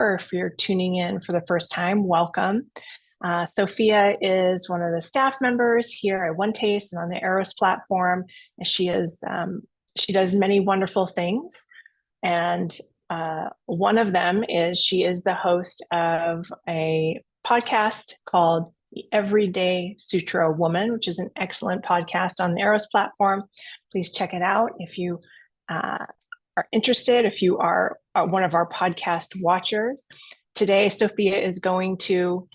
or if you're tuning in for the first time, welcome. Sophia is one of the staff members here at One Taste and on the Eros platform. And she does many wonderful things. And one of them is she is the host of a podcast called the Everyday Sutra Woman, which is an excellent podcast on the Eros platform. Please check it out if you are interested, if you are one of our podcast watchers. Today, Sophia is going to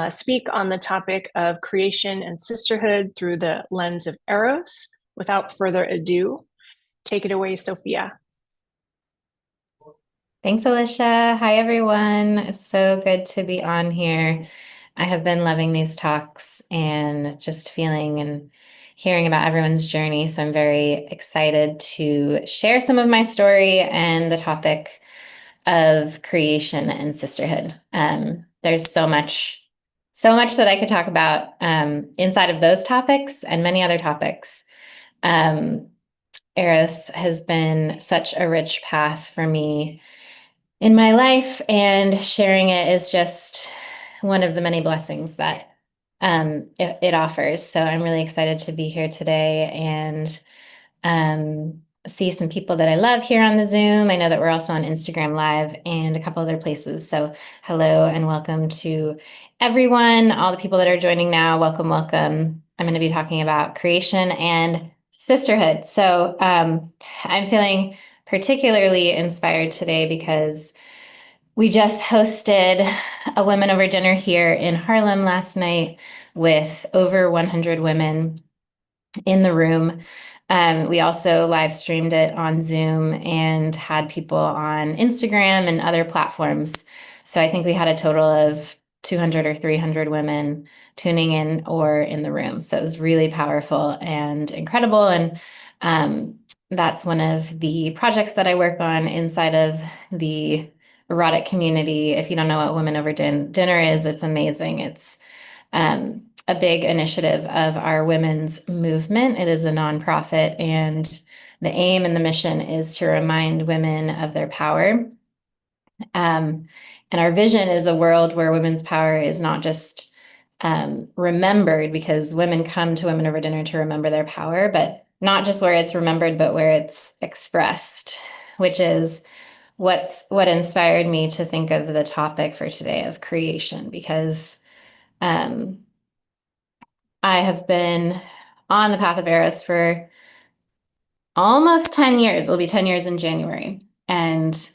speak on the topic of creation and sisterhood through the lens of Eros. Without further ado, take it away, Sophia. Thanks, Alicia. Hi, everyone. It's so good to be on here. I have been loving these talks and just feeling and hearing about everyone's journey. So I'm very excited to share some of my story and the topic of creation and sisterhood. There's so much that I could talk about inside of those topics and many other topics. Eros has been such a rich path for me in my life, and sharing it is just one of the many blessings that it offers. So I'm really excited to be here today and see some people that I love here on the Zoom. I know that we're also on Instagram Live and a couple other places. So hello and welcome to everyone, all the people that are joining now. Welcome, welcome. I'm going to be talking about creation and sisterhood. So I'm feeling particularly inspired today because we just hosted a women over dinner here in Harlem last night with over 100 women in the room. We also live streamed it on Zoom and had people on Instagram and other platforms. So I think we had a total of 200 or 300 women tuning in or in the room. So it was really powerful and incredible. And that's one of the projects that I work on inside of the erotic community. If you don't know what Women Over Dinner is, it's amazing. It's a big initiative of our women's movement. It is a nonprofit, and the aim and the mission is to remind women of their power. And our vision is a world where women's power is not just remembered, because women come to Women Over Dinner to remember their power, but not just where it's remembered, but where it's expressed, which is what inspired me to think of the topic for today of creation, because I have been on the path of Eros for almost 10 years. It'll be 10 years in January. And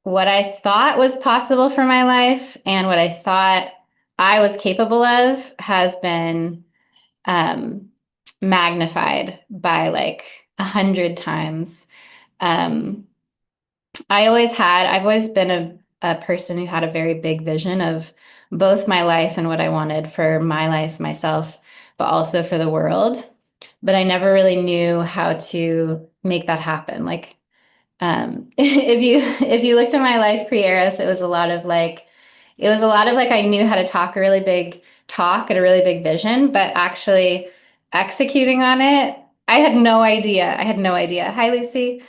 what I thought was possible for my life and what I thought I was capable of has been magnified by like 100 times. I've always been a person who had a very big vision of both my life and what I wanted for my life, myself, but also for the world. But I never really knew how to make that happen. Like, if you looked at my life pre-Eros, it was a lot of like I knew how to talk a really big talk and a really big vision, but actually executing on it, I had no idea. Hi, Lucy.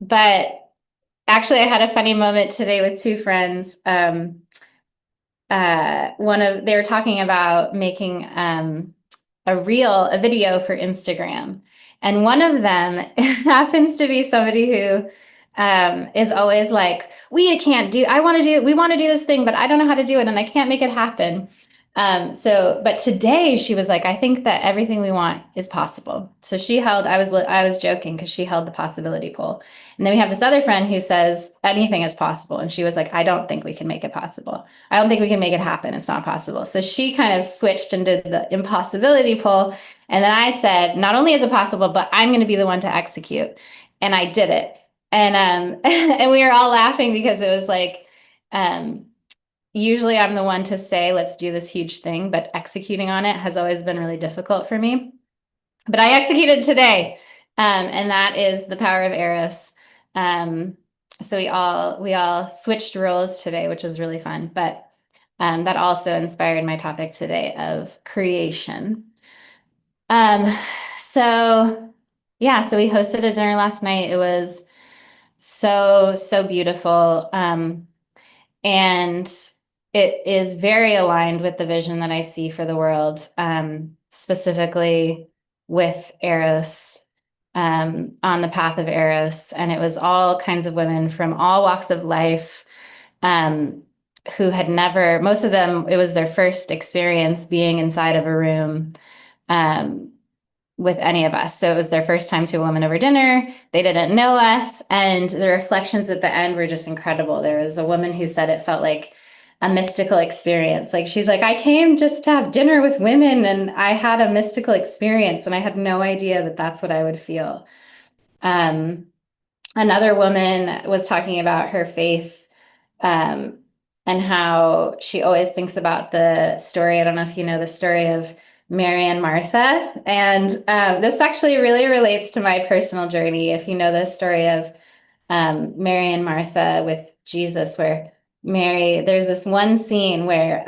But actually, I had a funny moment today with two friends. They were talking about making a video for Instagram. And one of them happens to be somebody who is always like, we want to do this thing, but I don't know how to do it and I can't make it happen. But today she was like, I think that everything we want is possible. So I was joking because she held the possibility pole. And then we have this other friend who says anything is possible. And she was like, I don't think we can make it possible. I don't think we can make it happen. It's not possible. So she kind of switched and did the impossibility pole. And then I said, not only is it possible, but I'm going to be the one to execute. And I did it. And and we were all laughing because it was like, usually I'm the one to say, let's do this huge thing, but executing on it has always been really difficult for me. But I executed today, and that is the power of Eros. So we all switched roles today, which was really fun. But that also inspired my topic today of creation. So we hosted a dinner last night. It was so beautiful. And it is very aligned with the vision that I see for the world, specifically with Eros, on the path of Eros. And it was all kinds of women from all walks of life, who had never, most of them, it was their first experience being inside of a room, with any of us. So it was their first time to a woman over dinner. They didn't know us. And the reflections at the end were just incredible. There was a woman who said it felt like a mystical experience. Like, she's like, I came just to have dinner with women and I had a mystical experience and I had no idea that that's what I would feel. Another woman was talking about her faith, um, and how she always thinks about the story. I don't know if you know the story of Mary and Martha. And this actually really relates to my personal journey. If you know the story of Mary and Martha with Jesus, where there's this one scene where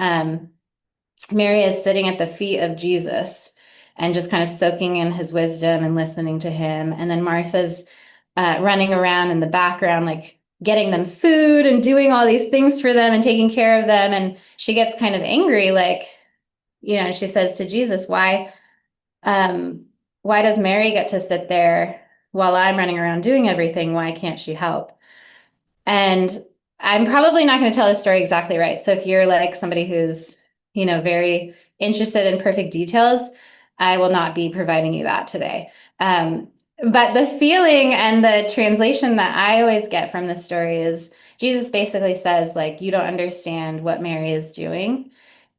Mary is sitting at the feet of Jesus and just kind of soaking in his wisdom and listening to him. And then Martha's running around in the background, like getting them food and doing all these things for them and taking care of them. And she gets kind of angry, like, she says to Jesus, why does Mary get to sit there while I'm running around doing everything? Why can't she help? And I'm probably not going to tell the story exactly right. So if you're like somebody who's, very interested in perfect details, I will not be providing you that today. But the feeling and the translation that I always get from this story is Jesus basically says, like, you don't understand what Mary is doing.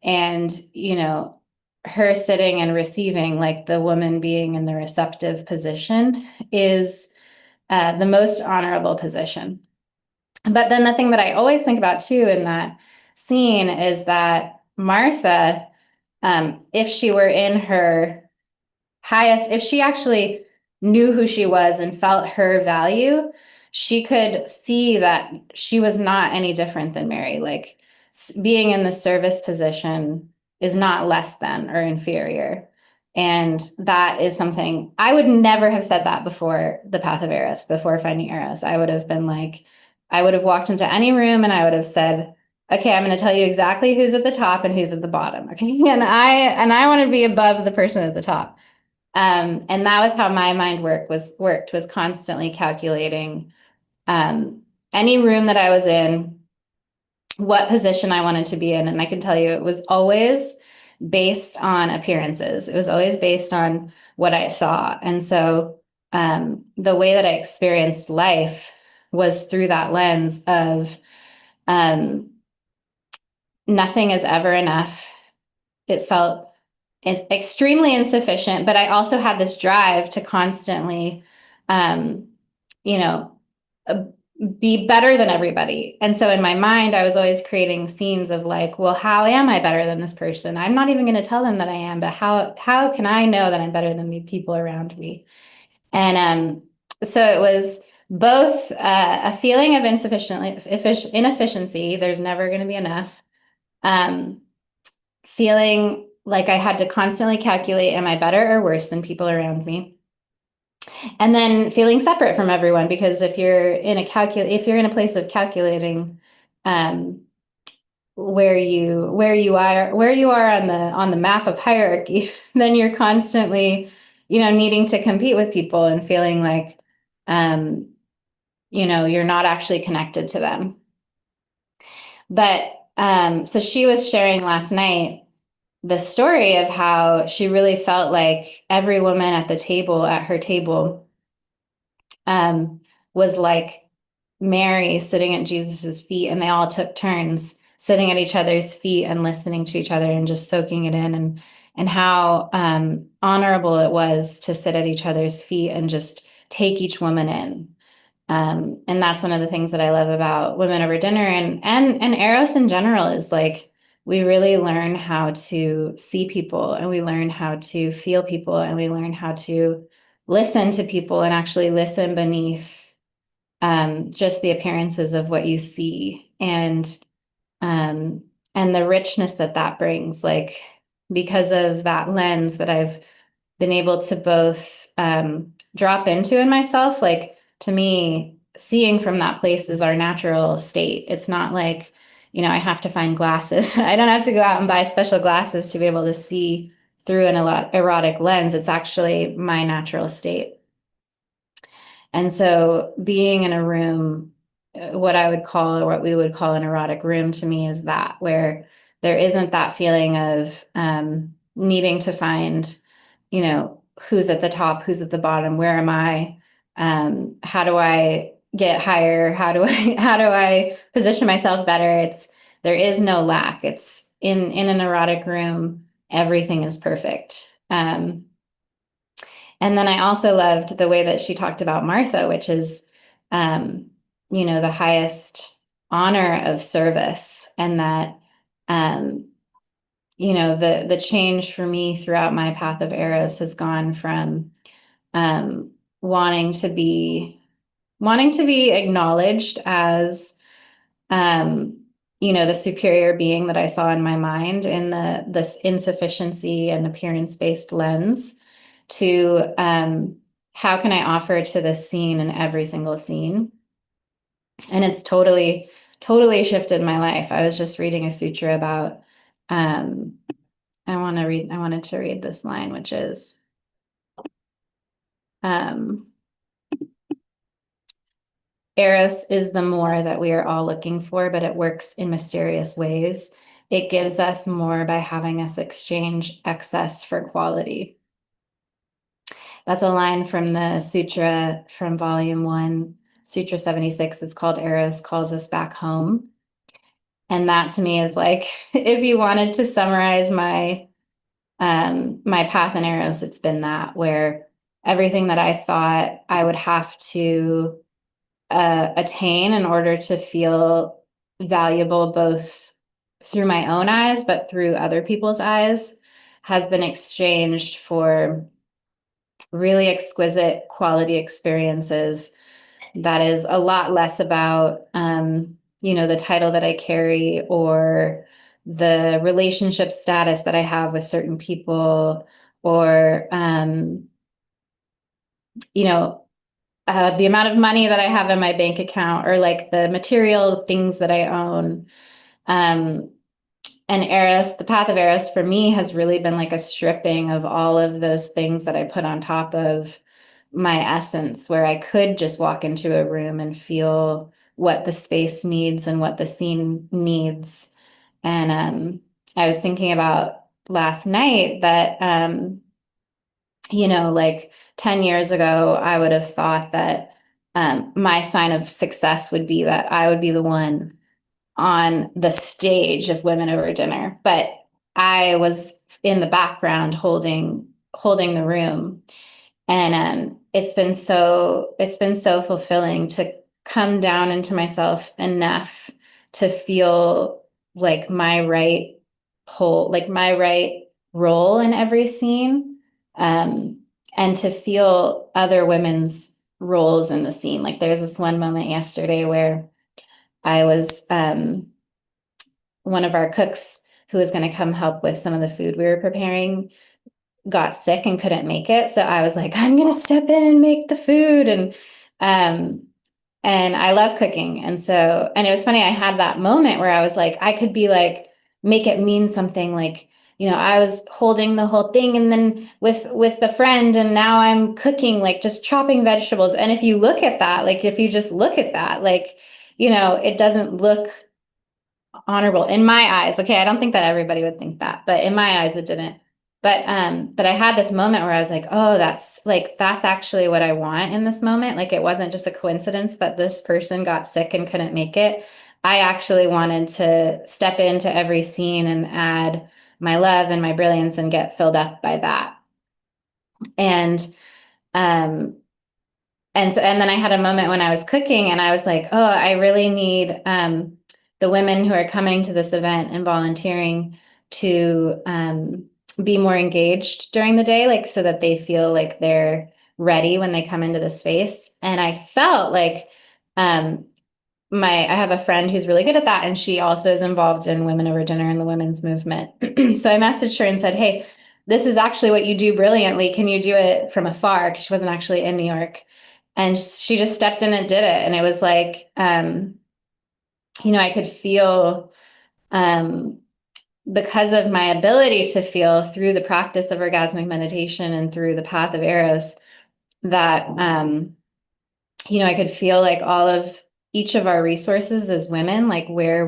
And, her sitting and receiving, like the woman being in the receptive position, is the most honorable position. But then the thing that I always think about too in that scene is that Martha, if she were in her highest, if she actually knew who she was and felt her value, she could see that she was not any different than Mary. Like, being in the service position is not less than or inferior. And that is something I would never have said that before the path of Eros, before finding Eros. I would have been like, I would have walked into any room and I would have said, okay, I'm going to tell you exactly who's at the top and who's at the bottom. Okay. And I want to be above the person at the top. And that was how my mind worked, was constantly calculating, any room that I was in, what position I wanted to be in. And I can tell you, it was always based on appearances. It was always based on what I saw. And so the way that I experienced life was through that lens of nothing is ever enough. It felt extremely insufficient, but I also had this drive to constantly, you know, be better than everybody. And so in my mind, I was always creating scenes of like, well, how am I better than this person? I'm not even going to tell them that I am, but how can I know that I'm better than the people around me? And so it was both a feeling of inefficiency. There's never going to be enough. Feeling like I had to constantly calculate, am I better or worse than people around me? And then feeling separate from everyone, because if you're in a place of calculating, where you are on the map of hierarchy, then you're constantly, needing to compete with people and feeling like, you're not actually connected to them. But so she was sharing last night the story of how she really felt like every woman at her table, was like Mary sitting at Jesus's feet, and they all took turns sitting at each other's feet and listening to each other and just soaking it in, and how honorable it was to sit at each other's feet and just take each woman in. And that's one of the things that I love about Women Over Dinner and Eros in general, is like, we really learn how to see people, and we learn how to feel people, and we learn how to listen to people and actually listen beneath just the appearances of what you see, and the richness that brings, like, because of that lens that I've been able to both drop into in myself. Like, to me, seeing from that place is our natural state. It's not like, you know, I have to find glasses. I don't have to go out and buy special glasses to be able to see through an erotic lens. It's actually my natural state. And so being in a room, what I would call, or what we would call an erotic room to me is that, where there isn't that feeling of needing to find, you know, who's at the top, who's at the bottom, where am I? How do I get higher? How do I position myself better? There is no lack. It's in an erotic room, everything is perfect. And then I also loved the way that she talked about Martha, which is, you know, the highest honor of service. And that, you know, the change for me throughout my path of Eros has gone from wanting to be acknowledged as, you know, the superior being that I saw in my mind in this insufficiency and appearance-based lens, to how can I offer to this scene in every single scene? And it's totally shifted my life. I was just reading a sutra about, I wanted to read this line, which is, Eros is the more that we are all looking for, but it works in mysterious ways. It gives us more by having us exchange excess for quality. That's a line from the sutra from volume 1, Sutra 76. It's called Eros Calls Us Back Home. And that to me is like, if you wanted to summarize my my path in Eros, it's been that, where everything that I thought I would have to attain in order to feel valuable, both through my own eyes, but through other people's eyes, has been exchanged for really exquisite quality experiences that is a lot less about, you know, the title that I carry or the relationship status that I have with certain people, or, you know, the amount of money that I have in my bank account, or like the material things that I own. And Eros, the path of Eros for me has really been like a stripping of all of those things that I put on top of my essence, where I could just walk into a room and feel what the space needs and what the scene needs. And I was thinking about last night that, you know, like 10 years ago, I would have thought that my sign of success would be that I would be the one on the stage of Women Over Dinner, but I was in the background holding the room. And it's been so fulfilling to come down into myself enough to feel like my right my right role in every scene, and to feel other women's roles in the scene. Like there's this one moment yesterday where I was, one of our cooks who was going to come help with some of the food we were preparing got sick and couldn't make it. So I was like, I'm going to step in and make the food. And I love cooking. And it was funny. I had that moment where I was like, I could be like, make it mean something, like, you know, I was holding the whole thing and then with the friend, and now I'm cooking, like just chopping vegetables. And if you look at that, like, if you just look at that, like, you know, it doesn't look honorable in my eyes. Okay. I don't think that everybody would think that, but in my eyes, it didn't. But I had this moment where I was like, oh, that's actually what I want in this moment. Like, it wasn't just a coincidence that this person got sick and couldn't make it. I actually wanted to step into every scene and add my love and my brilliance and get filled up by that. And, and then I had a moment when I was cooking and I was like, oh, I really need, the women who are coming to this event and volunteering to, be more engaged during the day, like, so that they feel like they're ready when they come into the space. And I felt like, I have a friend who's really good at that, and she also is involved in Women Over Dinner and the women's movement. So I messaged her and said, hey, this is actually what you do brilliantly. Can you do it from afar? Because she wasn't actually in New York. And she just stepped in and did it. And it was like, I could feel, because of my ability to feel through the practice of orgasmic meditation and through the path of Eros, that, I could feel like all of each of our resources as women, like where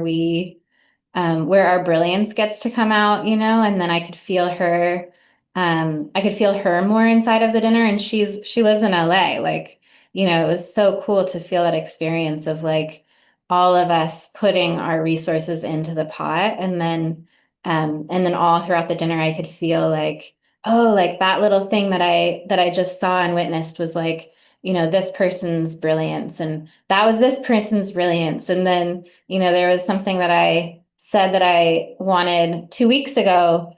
our brilliance gets to come out, and then I could feel her. I could feel her more inside of the dinner, and she lives in LA. Like, it was so cool to feel that experience of like all of us putting our resources into the pot, and then all throughout the dinner, I could feel like, oh, like that little thing that I just saw and witnessed was like, this person's brilliance, and that was this person's brilliance, and then there was something that I said that I wanted 2 weeks ago.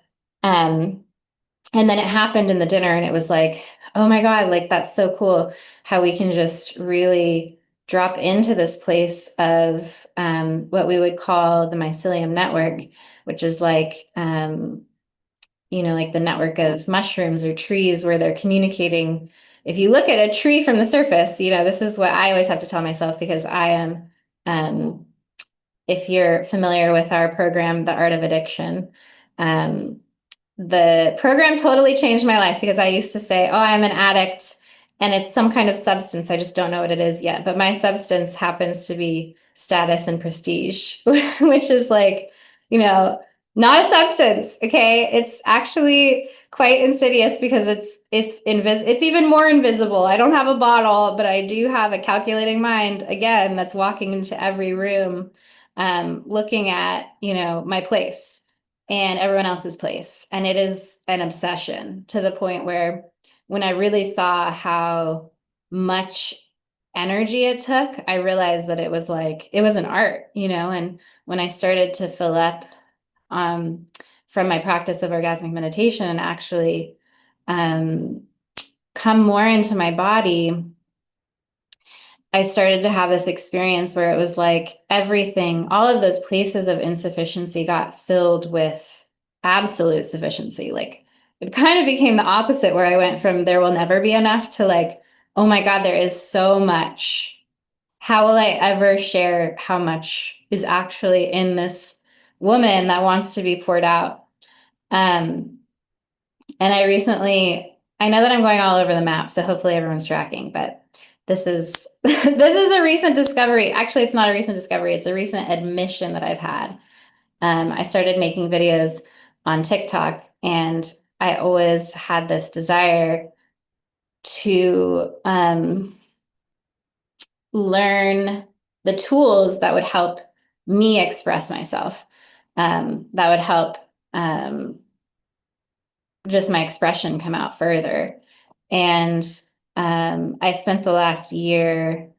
And then it happened in the dinner, and it was like, oh my God, like that's so cool how we can just really drop into this place of what we would call the mycelium network, which is like, like the network of mushrooms or trees where they're communicating. If you look at a tree from the surface, this is what I always have to tell myself, because I am, if you're familiar with our program, The Art of Addiction, the program totally changed my life, because I used to say, oh, I'm an addict and it's some kind of substance. I just don't know what it is yet. But my substance happens to be status and prestige, which is like, not a substance. Okay. It's actually quite insidious, because it's even more invisible. I don't have a bottle, but I do have a calculating mind, again, that's walking into every room, looking at, my place and everyone else's place. And it is an obsession, to the point where when I really saw how much energy it took, I realized that it was an art, and when I started to fill up, from my practice of orgasmic meditation, and actually come more into my body, I started to have this experience where it was like everything, all of those places of insufficiency got filled with absolute sufficiency. Like it kind of became the opposite, where I went from there will never be enough to like, oh my God, there is so much. How will I ever share how much is actually in this woman that wants to be poured out? Um, and I know that I'm going all over the map, so hopefully everyone's tracking, but this is this is a recent discovery. Actually, it's not a recent discovery, it's a recent admission that I've had. I started making videos on TikTok, and I always had this desire to learn the tools that would help me express myself, that would help just my expression come out further. And I spent the last year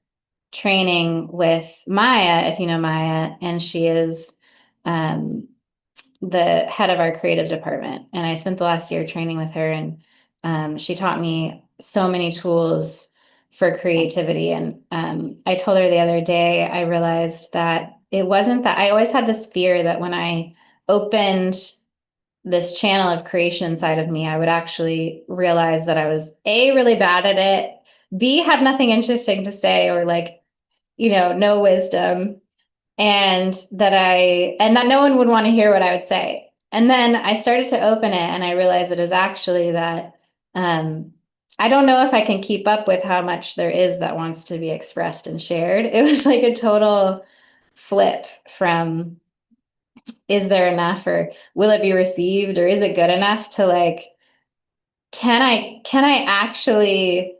training with Maya, if you know Maya, and she is the head of our creative department. And I spent the last year training with her, and she taught me so many tools for creativity. And I told her the other day, I realized that it wasn't that I always had this fear that when I opened this channel of creation inside of me, I would actually realize that I was A, really bad at it, B, had nothing interesting to say, or like, no wisdom, and that no one would want to hear what I would say. And then I started to open it, and I realized it is actually that I don't know if I can keep up with how much there is that wants to be expressed and shared. It was like a total flip from, is there enough, or will it be received, or is it good enough, to like, can I actually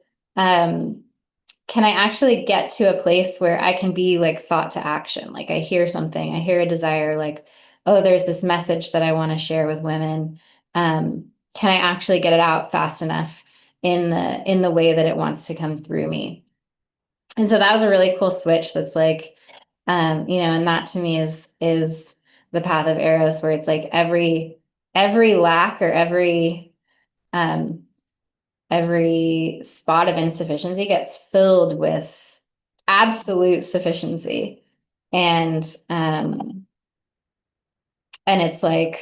get to a place where I can be like thought to action? Like I hear something, I hear a desire, like, oh, there's this message that I want to share with women. Can I actually get it out fast enough in the way that it wants to come through me? And so that was a really cool switch. That's like, and that to me is the path of Eros, where it's like every lack, or um, every spot of insufficiency gets filled with absolute sufficiency. And it's like,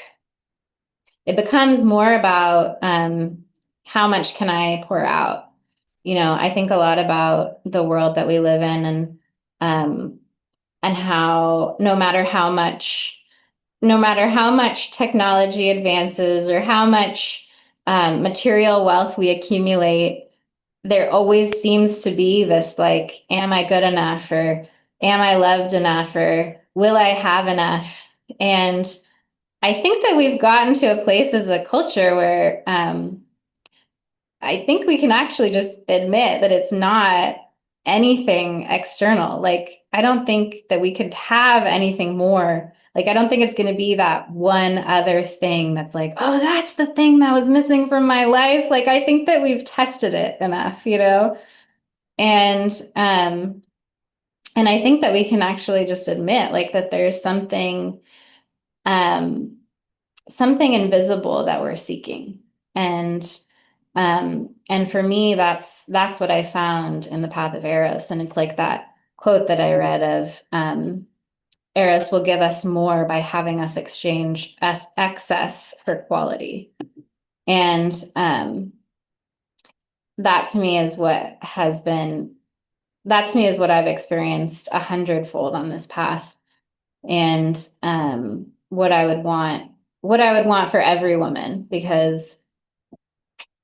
it becomes more about how much can I pour out? I think a lot about the world that we live in, um, and how no matter how much technology advances or how much material wealth we accumulate, there always seems to be this like, am I good enough, or am I loved enough, or will I have enough? And I think that we've gotten to a place as a culture where I think we can actually just admit that it's not anything external. Like, I don't think that we could have anything more. Like, I don't think it's going to be that one other thing that's like, oh, that's the thing that was missing from my life. Like, I think that we've tested it enough, And and I think that we can actually just admit like that there's um something invisible that we're seeking. And for me, that's what I found in the path of Eros. And it's like that quote that I read of Eros will give us more by having us exchange excess for quality. And that to me is what has been, that to me is what I've experienced 100-fold on this path. And what I would want for every woman, because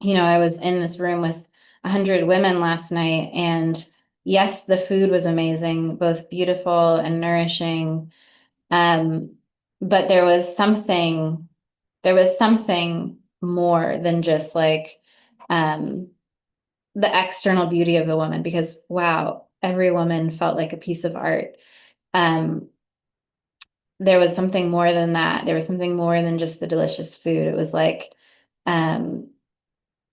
I was in this room with 100 women last night, and yes, the food was amazing, both beautiful and nourishing. Um, but there was something more than just like um, the external beauty of the woman, because wow, every woman felt like a piece of art. Um, there was something more than that. There was something more than just the delicious food. It was like, um,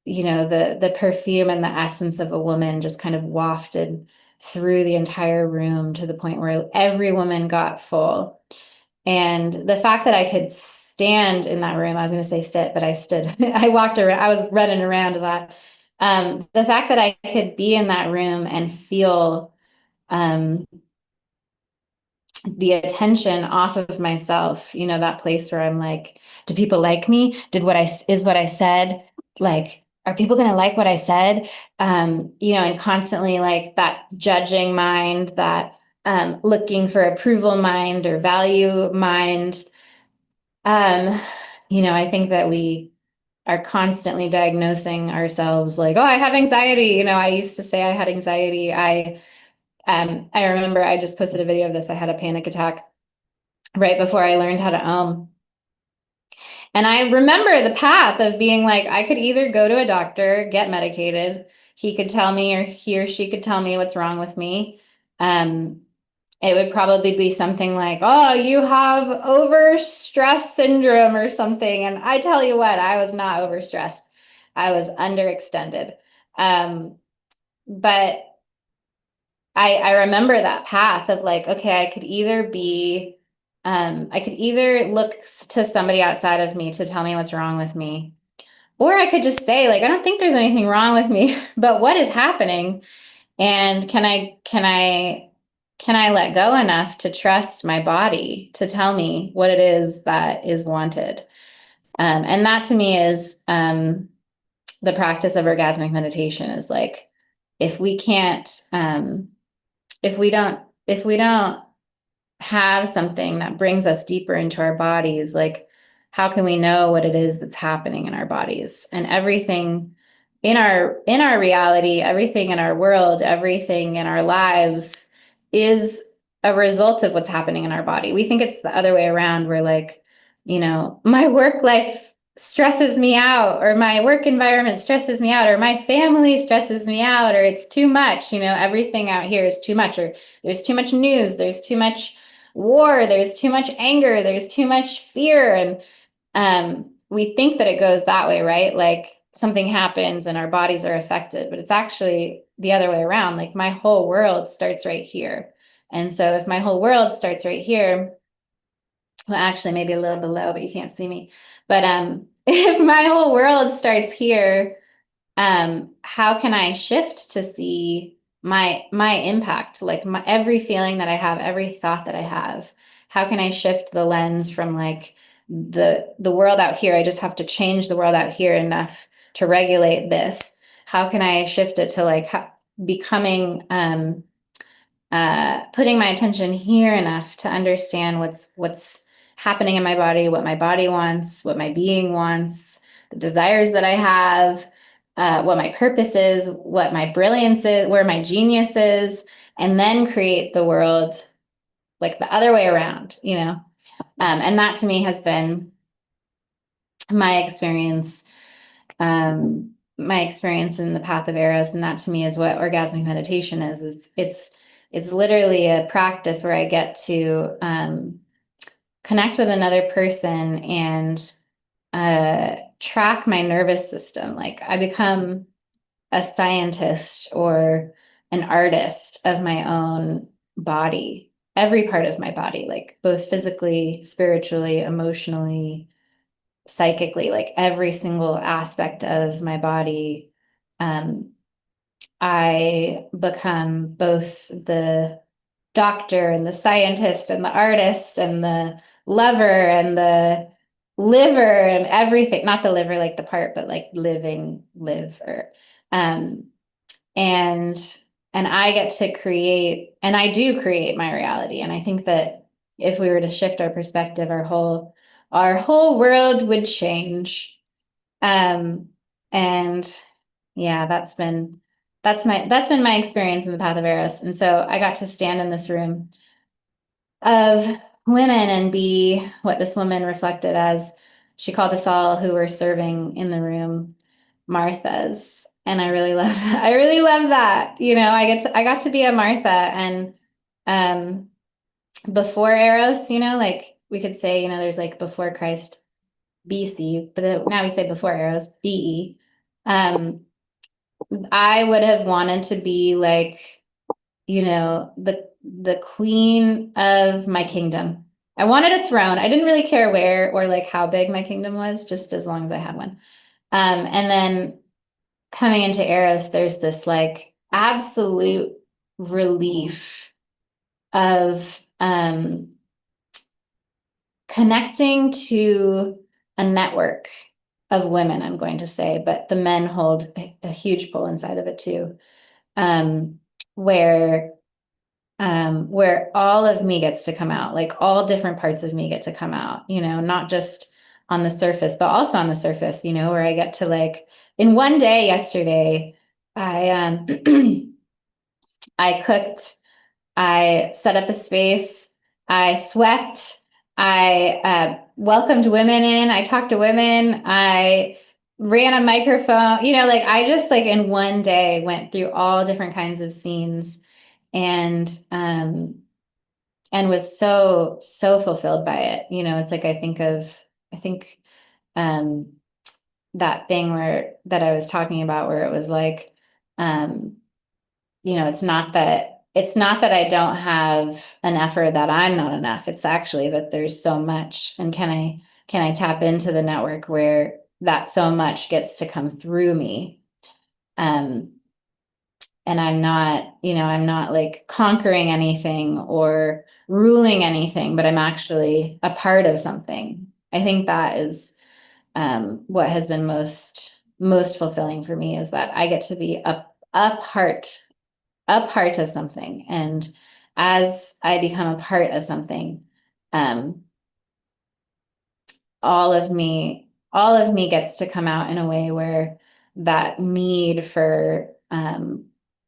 the perfume and the essence of a woman just kind of wafted through the entire room to the point where every woman got full. And the fact that I could stand in that room, I was going to say sit, but I stood. I walked around, I was running around a lot. The fact that I could be in that room and feel um, the attention off of myself, that place where I'm like, do people like me? Is what I said, like, are people going to like what I said? And constantly like that judging mind, that looking for approval mind or value mind. I think that we are constantly diagnosing ourselves like, oh, I have anxiety. I used to say I had anxiety. I remember I just posted a video of this. I had a panic attack right before I learned how to And I remember the path of being like, I could either go to a doctor, get medicated. He could tell me, or he or she could tell me what's wrong with me. Um, it would probably be something like, oh, you have overstress syndrome or something. And I tell you what, I was not overstressed. I was underextended. But I remember that path of like, okay, I could either look to somebody outside of me to tell me what's wrong with me, or I could just say like, I don't think there's anything wrong with me, but what is happening? And can I let go enough to trust my body to tell me what it is that is wanted? And that to me is the practice of orgasmic meditation, is like, if we can't, if we don't have something that brings us deeper into our bodies, like, how can we know what it is that's happening in our bodies? And everything in our reality, everything in our world, everything in our lives is a result of what's happening in our body. We think it's the other way around. We're like, my work life stresses me out, or my work environment stresses me out, or my family stresses me out, or it's too much. Everything out here is too much, or there's too much news, there's too much war, there's too much anger, there's too much fear. And we think that it goes that way, right? Like, something happens and our bodies are affected, but it's actually the other way around. Like, my whole world starts right here. And so if my whole world starts right here, well, actually maybe a little below, but you can't see me. But if my whole world starts here, how can I shift to see my impact, like every feeling that I have, every thought that I have? How can I shift the lens from like the world out here? I just have to change the world out here enough to regulate this. how can I shift it to like becoming, putting my attention here enough to understand what's happening in my body, what my body wants, what my being wants, the desires that I have, what my purpose is, what my brilliance is, where my genius is, and then create the world like the other way around, you know? And that to me has been my experience, my experience in the path of Eros. And that to me is what orgasmic meditation is. It's literally a practice where I get to connect with another person and track my nervous system. Like I become a scientist or an artist of my own body, every part of my body, like both physically, spiritually, emotionally, psychically, like every single aspect of my body. I become both the doctor and the scientist and the artist and the lover and the liver and everything, not the liver like the part, but like living liver. Um, and and I get to create, and I do create my reality. And I think that if we were to shift our perspective, our whole world would change. And yeah, that's been my experience in the path of Eros. And so I got to stand in this room of women and be what this woman reflected as. She called us all who were serving in the room Marthas. And I really love that. I really love that. You know, I got to be a Martha. And before Eros, you know, like we could say, you know, there's like before Christ, BC, but now we say before Eros, BE. I would have wanted to be like, you know, the queen of my kingdom. I wanted a throne. I didn't really care where or like how big my kingdom was, just as long as I had one. And then coming into Eros, there's this like absolute relief of connecting to a network of women, I'm going to say, but the men hold a huge pull inside of it too, um, where where all of me gets to come out, like all different parts of me get to come out, you know, not just on the surface, but also on the surface, you know, where I get to like, in one day yesterday, I I cooked, I set up a space, I swept, I welcomed women in, I talked to women, I ran a microphone, you know, like I just like in one day went through all different kinds of scenes and was so fulfilled by it. You know, it's like I think um that thing where that I was talking about where it was like um you know, it's not that I don't have enough or that I'm not enough. It's actually that there's so much. And can I tap into the network where that so much gets to come through me? Um, and I'm not, you know, I'm not like conquering anything or ruling anything, but I'm actually a part of something. I think that is what has been most fulfilling for me is that I get to be a part of something. And as I become a part of something, um, all of me gets to come out in a way where that need for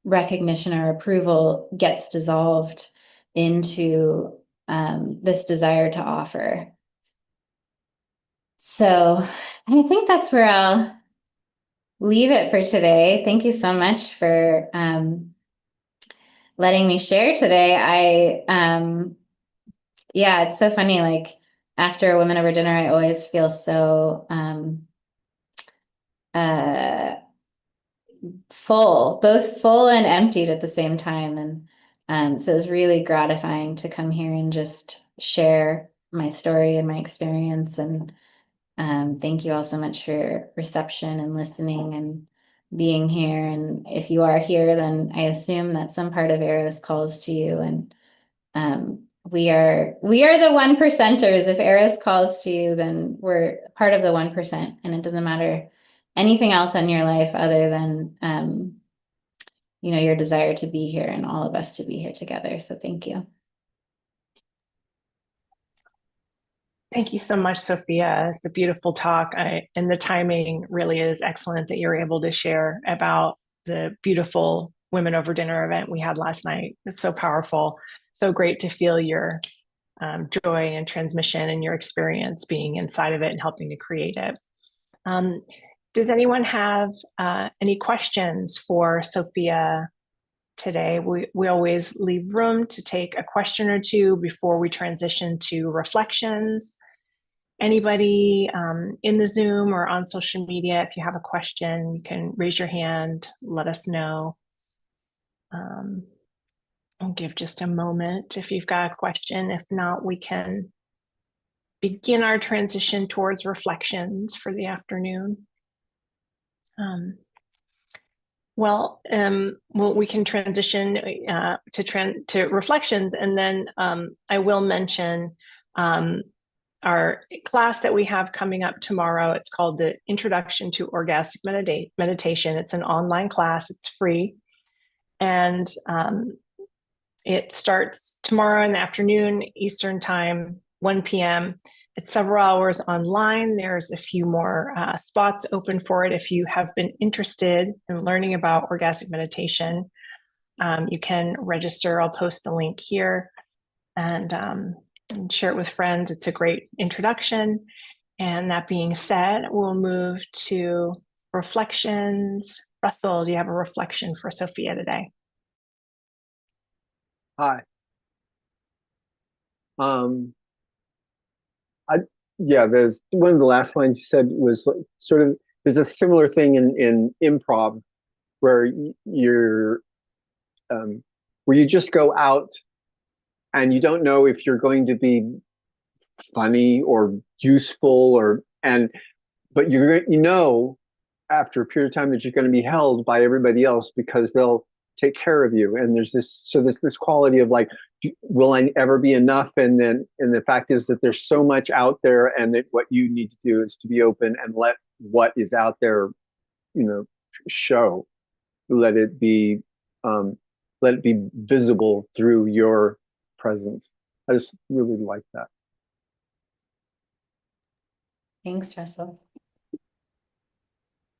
recognition or approval gets dissolved into this desire to offer. So I think that's where I'll leave it for today. Thank you so much for letting me share today. Yeah, it's so funny. Like after Women Over Dinner, I always feel so uh full, both full and emptied at the same time. And so it's really gratifying to come here and just share my story and my experience. And thank you all so much for your reception and listening and being here. And if you are here, then I assume that some part of Eros calls to you. And we are the 1%ers. If Eros calls to you, then we're part of the 1%. And it doesn't matter anything else in your life other than, your desire to be here and all of us to be here together. So thank you. Thank you so much, Sophia. It's a beautiful talk. And the timing really is excellent that you're able to share about the beautiful Women Over Dinner event we had last night. It's so powerful. So great to feel your joy and transmission and your experience being inside of it and helping to create it. Does anyone have any questions for Sophia today? We always leave room to take a question or two before we transition to reflections. Anybody in the Zoom or on social media, if you have a question, you can raise your hand, let us know. I'll give just a moment if you've got a question. If not, we can begin our transition towards reflections for the afternoon. Well, we can transition to reflections, and then I will mention our class that we have coming up tomorrow. It's called the Introduction to Orgasmic Meditation. It's an online class. It's free, and it starts tomorrow in the afternoon, Eastern Time, 1 p.m. It's several hours online. There's a few more spots open for it. If you have been interested in learning about orgasmic meditation, you can register. I'll post the link here and share it with friends. It's a great introduction. And that being said, we'll move to reflections. Russell, do you have a reflection for Sophia today? Hi. There's one of the last lines you said was sort of, there's a similar thing in improv where you're where you just go out and you don't know if you're going to be funny or useful but you know after a period of time that you're going to be held by everybody else because they'll take care of you. And there's this quality of like, will I ever be enough? And the fact is that there's so much out there, and that what you need to do is to be open and let what is out there, show. Let it be visible through your presence. I just really like that. Thanks, Russell.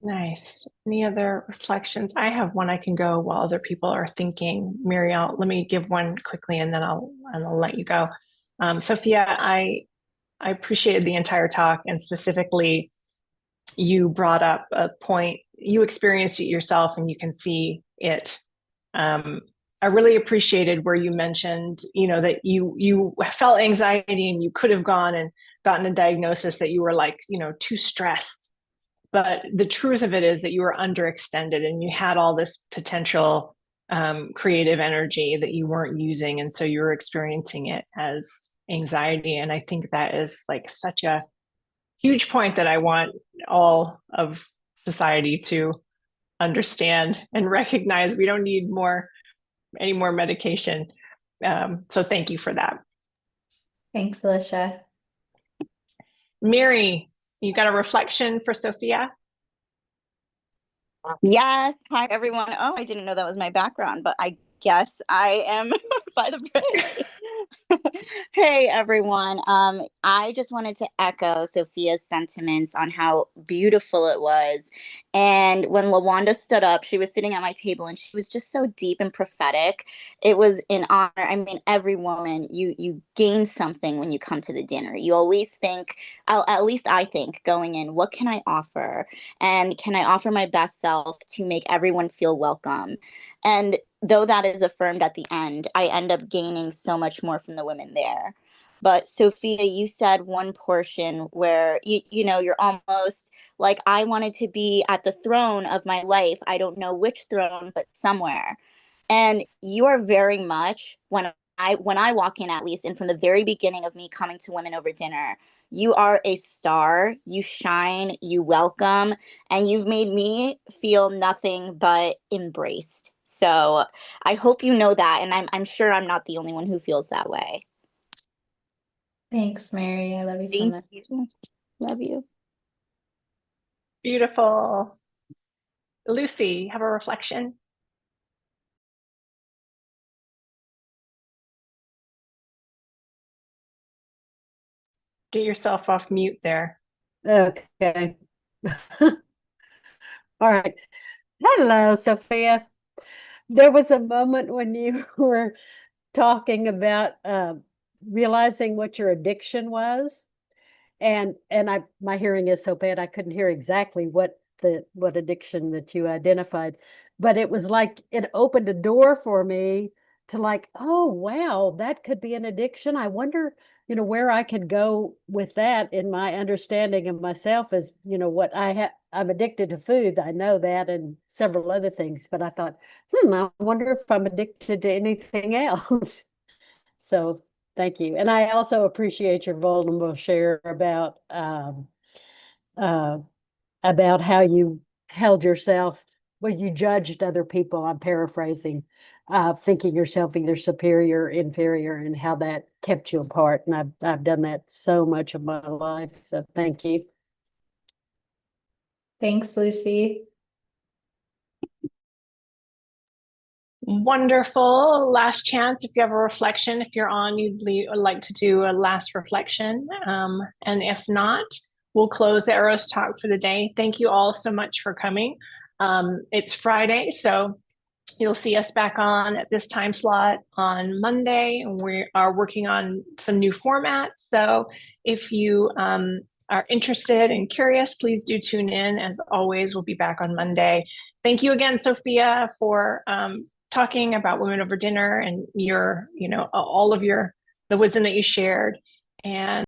Nice. Any other reflections? I have one I can go while other people are thinking. Muriel, let me give one quickly and then I'll let you go. Sophia, I appreciated the entire talk, and specifically you brought up a point. You experienced it yourself and you can see it. I really appreciated where you mentioned, that you felt anxiety and you could have gone and gotten a diagnosis that you were like, too stressed. But the truth of it is that you were underextended and you had all this potential creative energy that you weren't using. And so you were experiencing it as anxiety. And I think that is like such a huge point that I want all of society to understand and recognize. We don't need any more medication. So thank you for that. Thanks, Alicia. Mary, you got a reflection for Sophia? Yes. Hi, everyone. Oh, I didn't know that was my background, but I guess I am by the bridge. Hey, everyone. I just wanted to echo Sophia's sentiments on how beautiful it was. And when LaWanda stood up, she was sitting at my table and she was just so deep and prophetic. It was an honor. I mean, every woman, you gain something when you come to the dinner. You always think, at least I think going in, what can I offer? And can I offer my best self to make everyone feel welcome? And though that is affirmed at the end, I end up gaining so much more from the women there. But Sophia, you said one portion where you're almost like, I wanted to be at the throne of my life. I don't know which throne, but somewhere. And you are very much, when I walk in, at least, and from the very beginning of me coming to Women Over Dinner, you are a star. You shine, you welcome, and you've made me feel nothing but embraced. So I hope you know that, and I'm sure I'm not the only one who feels that way. Thanks, Mary. I love you so much. Thank you. Love you. Beautiful. Lucy, have a reflection? Get yourself off mute there. Okay. All right. Hello, Sophia. There was a moment when you were talking about realizing what your addiction was. And my hearing is so bad I couldn't hear exactly what addiction that you identified, but it was like it opened a door for me to like, oh wow, that could be an addiction. I wonder, where I could go with that in my understanding of myself as, what I'm addicted to food. I know that and several other things, but I thought, I wonder if I'm addicted to anything else. So thank you. And I also appreciate your vulnerable share about how you held yourself when you judged other people. I'm paraphrasing, thinking yourself either superior or inferior, and how that kept you apart. And I've done that so much of my life. So thank you. Thanks, Lucy. Wonderful. Last chance. If you have a reflection, if you're on, you'd like to do a last reflection. And if not, we'll close the Eros talk for the day. Thank you all so much for coming. It's Friday, so you'll see us back on at this time slot on Monday. We are working on some new formats. So if you are interested and curious, please do tune in. As always, we'll be back on Monday. Thank you again, Sophia, for talking about Women Over Dinner and your, all of the wisdom that you shared. And